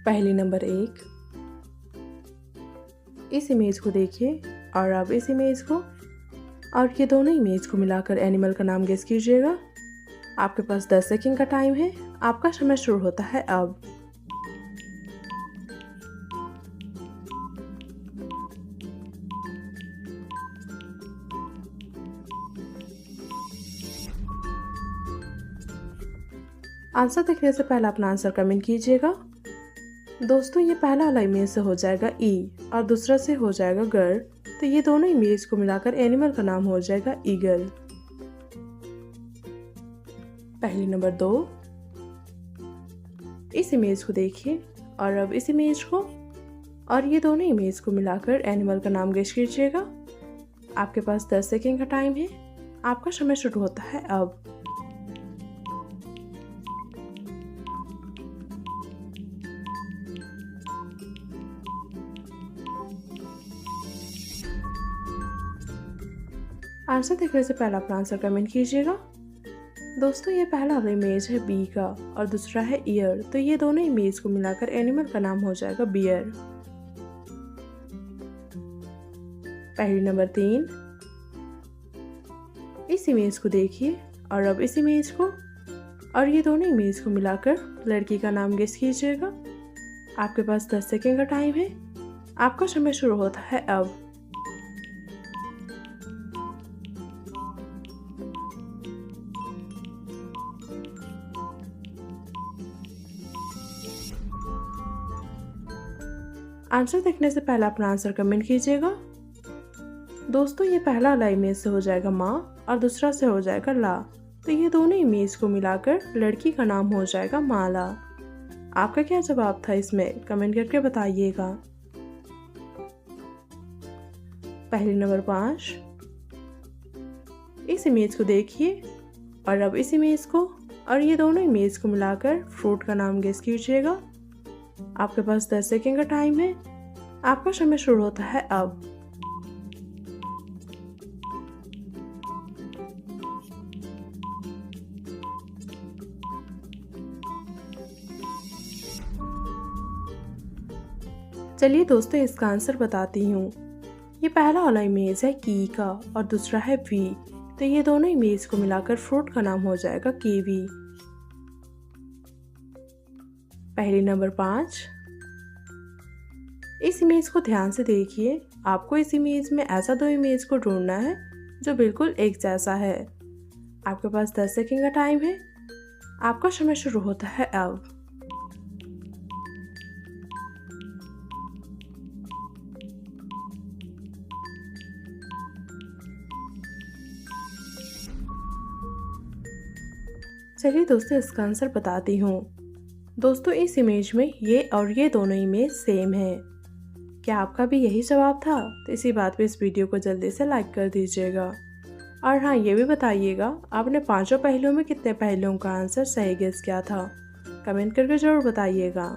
पहली नंबर 1, इस इमेज को देखिए और अब इस इमेज को और ये दोनों इमेज को मिलाकर एनिमल का नाम गेस कीजिएगा। आपके पास 10 सेकंड का टाइम है। आपका समय शुरू होता है अब। आंसर देखने से पहले अपना आंसर कमेंट कीजिएगा। दोस्तों ये पहला वाला इमेज से हो जाएगा ई और दूसरा से हो जाएगा गर, तो ये दोनों इमेज को मिलाकर एनिमल का नाम हो जाएगा ईगल। पहली नंबर 2, इस इमेज को देखिए और अब इस इमेज को और ये दोनों इमेज को मिलाकर एनिमल का नाम गेस कीजिएगा। आपके पास 10 सेकंड का टाइम है। आपका समय शुरू होता है अब। आंसर देखने से पहले अपना आंसर कमेंट कीजिएगा। दोस्तों ये पहला वाला इमेज है बी का और दूसरा है ईयर, तो ये दोनों इमेज को मिलाकर एनिमल का नाम हो जाएगा बियर। पहली नंबर 3, इस इमेज को देखिए और अब इस इमेज को और ये दोनों इमेज को मिलाकर लड़की का नाम गेस कीजिएगा। आपके पास 10 सेकंड का टाइम है। आपका समय शुरू होता है अब। आंसर देखने से पहले अपना आंसर कमेंट कीजिएगा। दोस्तों ये पहला वाला इमेज से हो जाएगा माँ और दूसरा से हो जाएगा ला, तो ये दोनों इमेज को मिलाकर लड़की का नाम हो जाएगा माला। आपका क्या जवाब था इसमें कमेंट करके बताइएगा। पहली नंबर 5, इस इमेज को देखिए और अब इस इमेज को और ये दोनों इमेज को मिलाकर फ्रूट का नाम गेस कीजिएगा। आपके पास 10 सेकंड का टाइम है। आपका समय शुरू होता है अब। चलिए दोस्तों इसका आंसर बताती हूँ। ये पहला वाला इमेज है की का और दूसरा है वी, तो ये दोनों इमेज को मिलाकर फ्रूट का नाम हो जाएगा कीवी। पहली नंबर 5, इस इमेज को ध्यान से देखिए। आपको इस इमेज में ऐसा 2 इमेज को ढूंढना है जो बिल्कुल एक जैसा है। आपके पास 10 सेकंड का टाइम है। आपका समय शुरू होता है अब। चलिए दोस्तों इसका आंसर बताती हूँ। दोस्तों इस इमेज में ये और ये दोनों इमेज सेम है। क्या आपका भी यही जवाब था? तो इसी बात पे इस वीडियो को जल्दी से लाइक कर दीजिएगा। और हाँ ये भी बताइएगा आपने पांचों पहेलियों में कितने पहेलियों का आंसर सही गेस किया था। कमेंट करके ज़रूर बताइएगा।